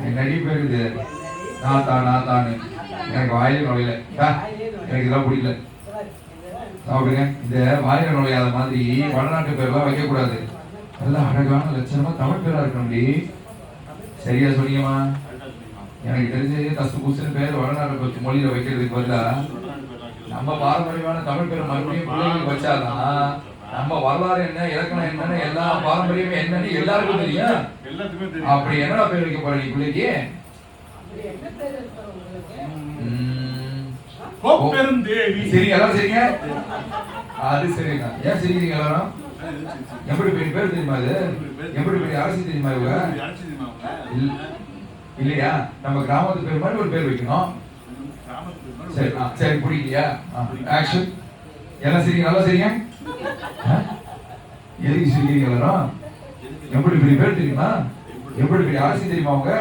நிறைய பேர் இது நாத்தான்னு எனக்கு வாயிலே நுழையல, எனக்கு இதெல்லாம் பிடிக்கல சாப்பிடுங்க. இந்த வாயில நுழையாத மாதிரி வடநாட்டு பேர்லாம் வைக்கக்கூடாது. எல்லாம் அழகான லட்சணமா தமிழ் பேரா இருக்கணும்டி. சரியா சொன்னீங்கம்மா? எனக்கு தெரிஞ்சு கஸ்து குசுன்னு பேர் வடநாட்டை பற்றி மொழியில வைக்கிறதுக்கு பதிலா நம்ம பாரம்பரியமான தமிழ் பேர் மறுபடியும் பிள்ளைங்களுக்கு வச்சாதான் நம்ம வரலாறு என்ன, இலக்கணம் என்னன்னு, எல்லா பாரம்பரியமும் என்னன்னு எல்லாருக்கும் தெரியும். அப்படி என்னடா பேர் வைக்க போற நீ பிள்ளைக்கு? சரி எல்லாம் சரிங்க. அது சரிங்க. ஏன் சரிங்க எல்லாரும்? எப்படி பேர் தெரியுமா? அது எப்படி பெரிய அரசு தெரியுமா? இவங்க இல்லையா? நம்ம கிராமத்து பேர் மாதிரி ஒரு பேர் வைக்கணும். சரி சரி, பிடிக்கலையா? ஆக்ஷன். எல்லாம் சரிங்க, நல்லா சரிங்க. எதுக்கு சரிங்க எல்லாரும்? எப்படி பெரிய பேர் தெரியுமா? எப்படி பெரிய அரசு தெரியுமா அவங்க?